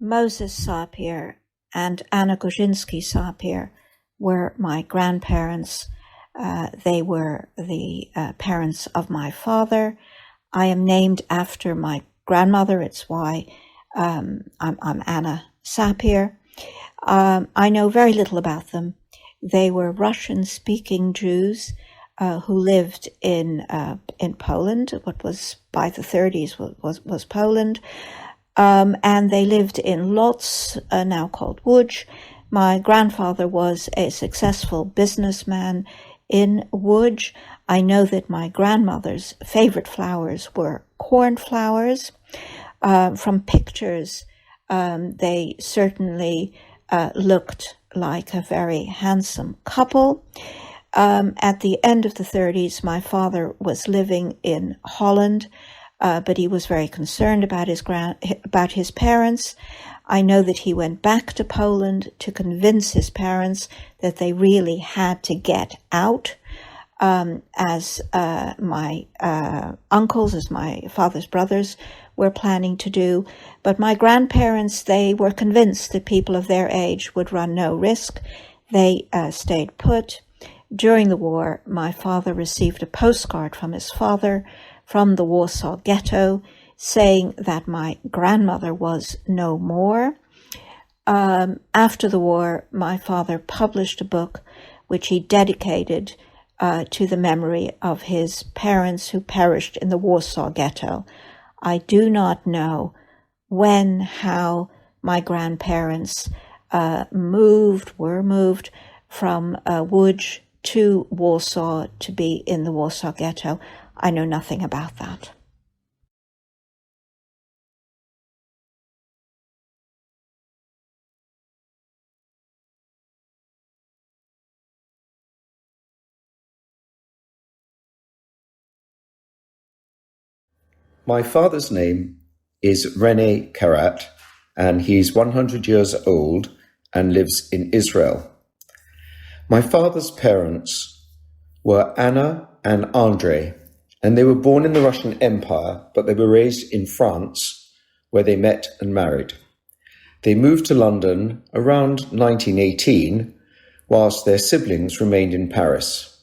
Moses Sapir and Anna Gushinsky Sapir were my grandparents. They were the parents of my father. I am named after my grandmother. It's why I'm Anna Sapir. I know very little about them. They were Russian-speaking Jews who lived in Poland. What was by the 30s was Poland. And they lived in Lodz, now called Łódź. My grandfather was a successful businessman in Łódź. I know that my grandmother's favorite flowers were cornflowers. From pictures, they certainly looked like a very handsome couple. At the end of the 30s, my father was living in Holland, but he was very concerned about his parents. I know that he went back to Poland to convince his parents that they really had to get out, as my uncles, as my father's brothers, were planning to do. But my grandparents, they were convinced that people of their age would run no risk. They stayed put. During the war, my father received a postcard from his father from the Warsaw Ghetto saying that my grandmother was no more. After the war, my father published a book which he dedicated to the memory of his parents who perished in the Warsaw Ghetto. I do not know when, how my grandparents were moved from Łódź to Warsaw to be in the Warsaw Ghetto. I know nothing about that. My father's name is René Karat, and he's 100 years old and lives in Israel. My father's parents were Anna and Andrei, and they were born in the Russian Empire, but they were raised in France, where they met and married. They moved to London around 1918, whilst their siblings remained in Paris.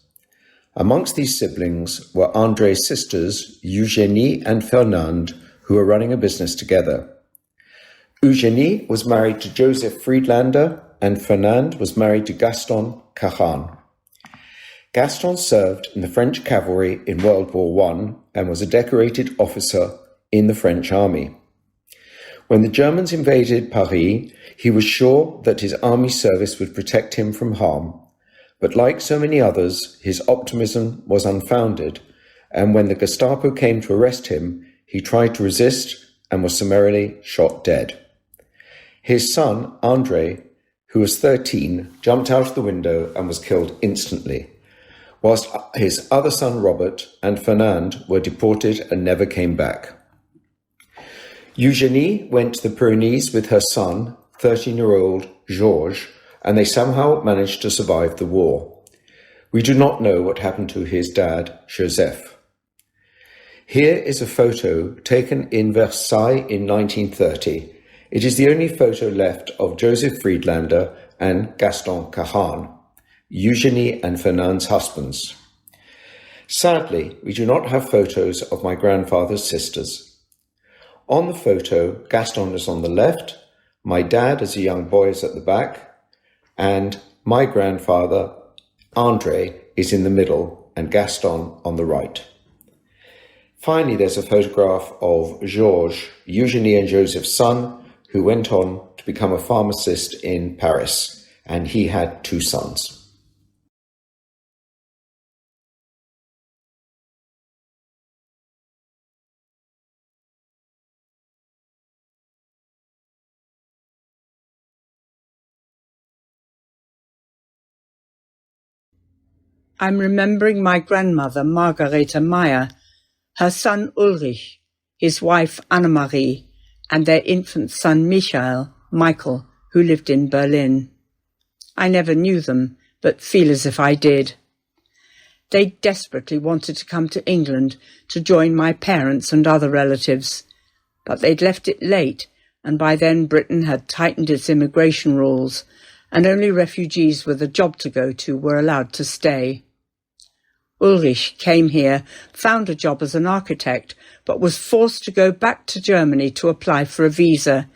Amongst these siblings were Andrei's sisters, Eugenie and Fernande, who were running a business together. Eugenie was married to Joseph Friedlander, and Fernande was married to Gaston Cahan. Gaston served in the French cavalry in World War I and was a decorated officer in the French army. When the Germans invaded Paris, he was sure that his army service would protect him from harm. But like so many others, his optimism was unfounded, and when the Gestapo came to arrest him, he tried to resist and was summarily shot dead. His son, Andrei, who was 13, jumped out of the window and was killed instantly, whilst his other son, Robert, and Fernande were deported and never came back. Eugenie went to the Pyrenees with her son, 13-year-old Georges, and they somehow managed to survive the war. We do not know what happened to his dad, Joseph. Here is a photo taken in Versailles in 1930. It is the only photo left of Joseph Friedlander and Gaston Cahan, Eugenie and Fernande's husbands. Sadly, we do not have photos of my grandfather's sisters. On the photo, Gaston is on the left, my dad as a young boy is at the back, and my grandfather, Andrei, is in the middle and Gaston on the right. Finally, there's a photograph of Georges, Eugenie and Joseph's son, who went on to become a pharmacist in Paris, and he had 2 sons. I'm remembering my grandmother, Margareta Meyer, her son Ulrich, his wife Annemarie, and their infant son Michael, who lived in Berlin. I never knew them, but feel as if I did. They desperately wanted to come to England to join my parents and other relatives, but they'd left it late and by then Britain had tightened its immigration rules, and only refugees with a job to go to were allowed to stay. Ulrich came here, found a job as an architect, but was forced to go back to Germany to apply for a visa.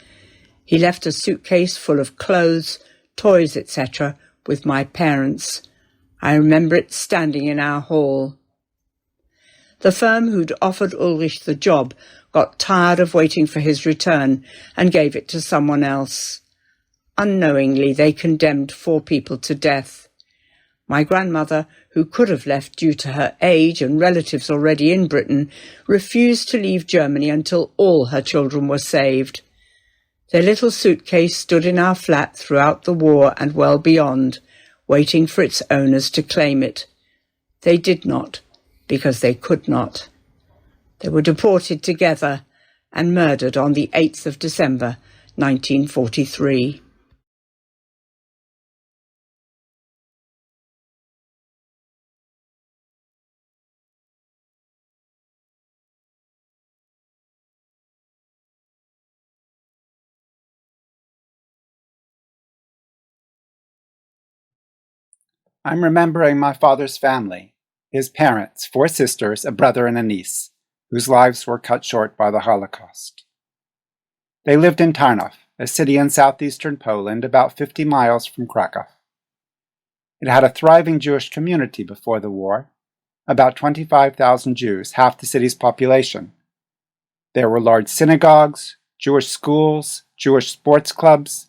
He left a suitcase full of clothes, toys, etc., with my parents. I remember it standing in our hall. The firm who'd offered Ulrich the job got tired of waiting for his return and gave it to someone else. Unknowingly, they condemned 4 people to death. My grandmother, who could have left due to her age and relatives already in Britain, refused to leave Germany until all her children were saved. Their little suitcase stood in our flat throughout the war and well beyond, waiting for its owners to claim it. They did not, because they could not. They were deported together and murdered on the 8th of December, 1943. I'm remembering my father's family, his parents, 4 sisters, a brother and a niece, whose lives were cut short by the Holocaust. They lived in Tarnów, a city in southeastern Poland about 50 miles from Krakow. It had a thriving Jewish community before the war, about 25,000 Jews, half the city's population. There were large synagogues, Jewish schools, Jewish sports clubs.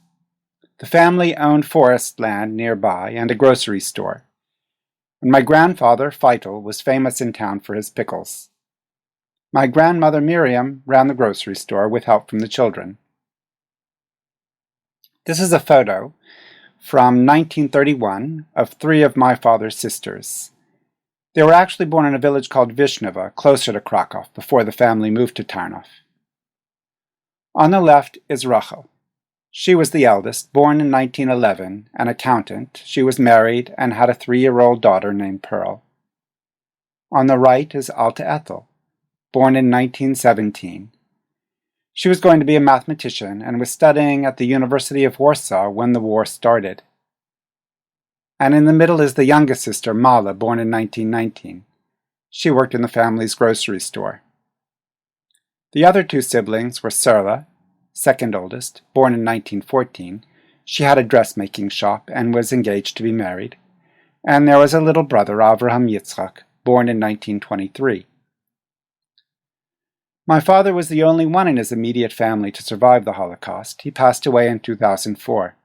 The family owned forest land nearby and a grocery store. And my grandfather, Feitel, was famous in town for his pickles. My grandmother, Miriam, ran the grocery store with help from the children. This is a photo from 1931 of 3 of my father's sisters. They were actually born in a village called Wisnowa, closer to Krakow, before the family moved to Tarnów. On the left is Rachel. She was the eldest, born in 1911, an accountant. She was married and had a 3-year-old daughter named Pearl. On the right is Alta Ethel, born in 1917. She was going to be a mathematician and was studying at the University of Warsaw when the war started. And in the middle is the youngest sister, Mala, born in 1919. She worked in the family's grocery store. The other 2 siblings were Serla, second oldest, born in 1914. She had a dressmaking shop and was engaged to be married. And there was a little brother, Avraham Yitzchak, born in 1923. My father was the only one in his immediate family to survive the Holocaust. He passed away in 2004.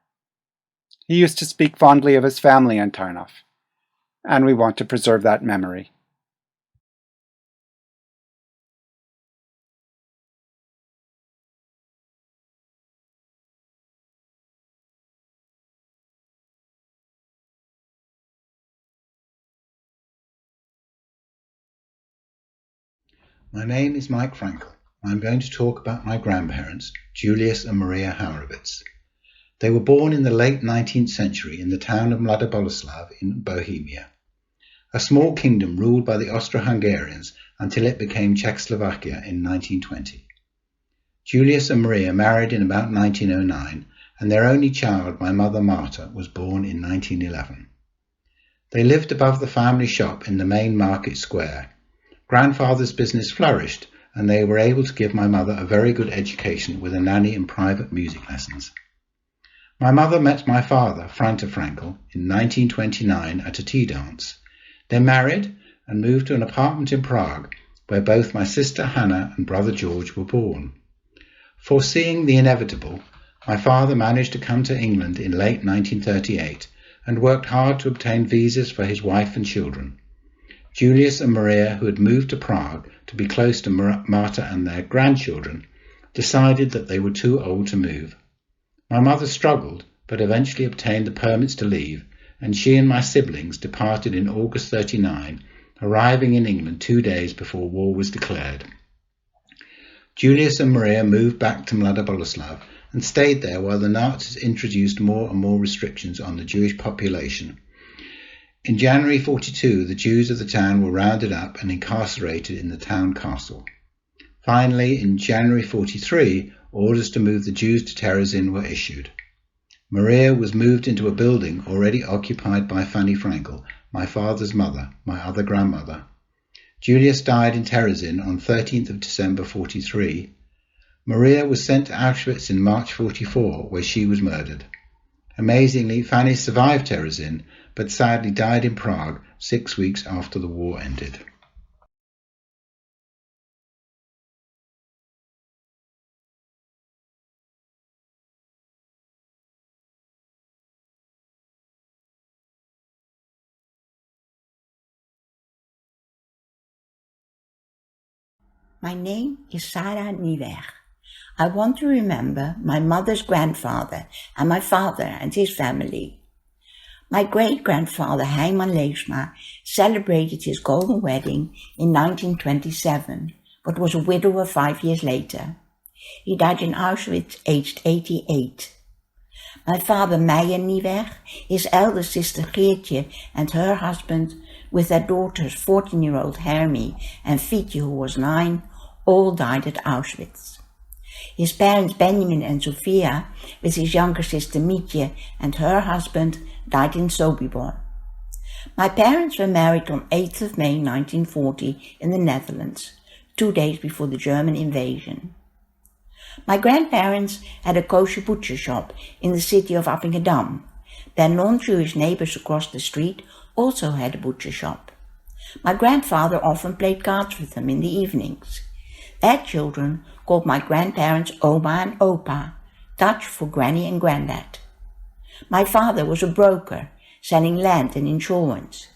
He used to speak fondly of his family in Tarnów, and we want to preserve that memory. My name is Mike Frankel. I'm going to talk about my grandparents, Julius and Maria Haurovitz. They were born in the late 19th century in the town of Mlada Boleslav in Bohemia, a small kingdom ruled by the Austro-Hungarians until it became Czechoslovakia in 1920. Julius and Maria married in about 1909, and their only child, my mother Marta, was born in 1911. They lived above the family shop in the main market square. Grandfather's business flourished, and they were able to give my mother a very good education with a nanny and private music lessons. My mother met my father, Franta Frankel, in 1929 at a tea dance. They married and moved to an apartment in Prague, where both my sister Hannah and brother George were born. Foreseeing the inevitable, my father managed to come to England in late 1938 and worked hard to obtain visas for his wife and children. Julius and Maria, who had moved to Prague to be close to Marta and their grandchildren, decided that they were too old to move. My mother struggled, but eventually obtained the permits to leave, and she and my siblings departed in August 1939, arriving in England 2 days before war was declared. Julius and Maria moved back to Mlada Boleslav and stayed there while the Nazis introduced more and more restrictions on the Jewish population. In January 1942, the Jews of the town were rounded up and incarcerated in the town castle. Finally, in January 1943, orders to move the Jews to Terezin were issued. Maria was moved into a building already occupied by Fanny Frankel, my father's mother, my other grandmother. Julius died in Terezin on 13th of December 43. Maria was sent to Auschwitz in March 44, where she was murdered. Amazingly, Fanny survived Terezin, but sadly died in Prague 6 weeks after the war ended. My name is Sarah Niewer. I want to remember my mother's grandfather and my father and his family. My great-grandfather Heiman Leesma celebrated his golden wedding in 1927, but was a widower 5 years later. He died in Auschwitz aged 88. My father Meijer Niewer, his elder sister Geertje and her husband, with their daughters 14-year-old Hermie and Fietje, who was 9, all died at Auschwitz. His parents Benjamin and Sophia, with his younger sister Mietje and her husband, died in Sobibor. My parents were married on 8th of May 1940 in the Netherlands, 2 days before the German invasion. My grandparents had a kosher butcher shop in the city of Appingedam. Their non-Jewish neighbors across the street also had a butcher shop. My grandfather often played cards with them in the evenings. Their children called my grandparents Oma and Opa, Dutch for Granny and Grandad. My father was a broker, selling land and insurance.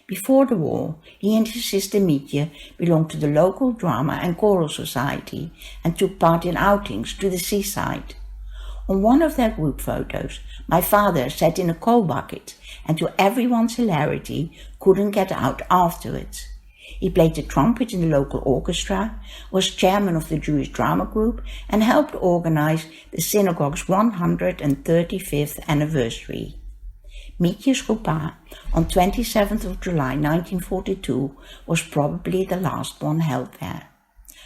Before the war, he and his sister Mietje belonged to the local drama and choral society and took part in outings to the seaside. On one of their group photos, my father sat in a coal bucket and to everyone's hilarity couldn't get out afterwards. He played the trumpet in the local orchestra, was chairman of the Jewish drama group and helped organize the synagogue's 135th anniversary. Mietje's Rupa on 27th of July 1942 was probably the last one held there.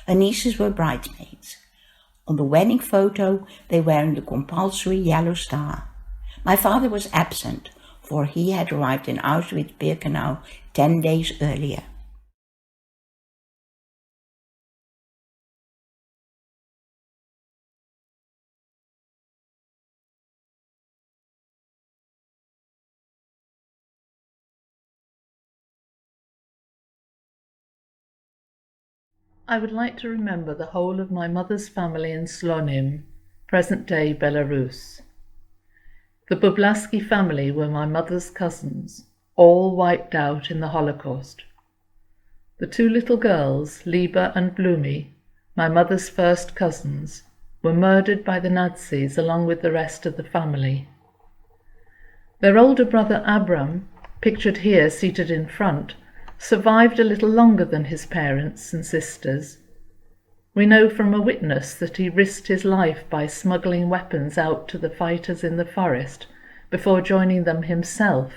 Her nieces were bridesmaids. On the wedding photo, they were wearing the compulsory yellow star. My father was absent, for he had arrived in Auschwitz-Birkenau 10 days earlier. I would like to remember the whole of my mother's family in Slonim, present-day Belarus. The Bublaski family were my mother's cousins, all wiped out in the Holocaust. The 2 little girls, Liba and Blumi, my mother's first cousins, were murdered by the Nazis along with the rest of the family. Their older brother Abram, pictured here seated in front, survived a little longer than his parents and sisters. We know from a witness that he risked his life by smuggling weapons out to the fighters in the forest before joining them himself.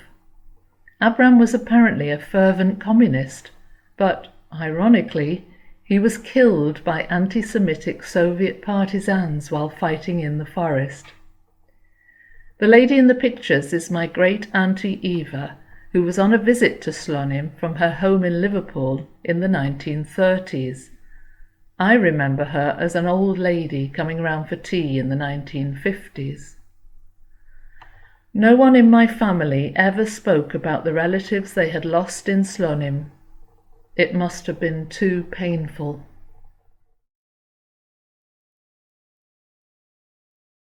Abram was apparently a fervent communist, but, ironically, he was killed by anti-Semitic Soviet partisans while fighting in the forest. The lady in the pictures is my great-auntie Eva, who was on a visit to Slonim from her home in Liverpool in the 1930s. I remember her as an old lady coming round for tea in the 1950s. No one in my family ever spoke about the relatives they had lost in Slonim. It must have been too painful.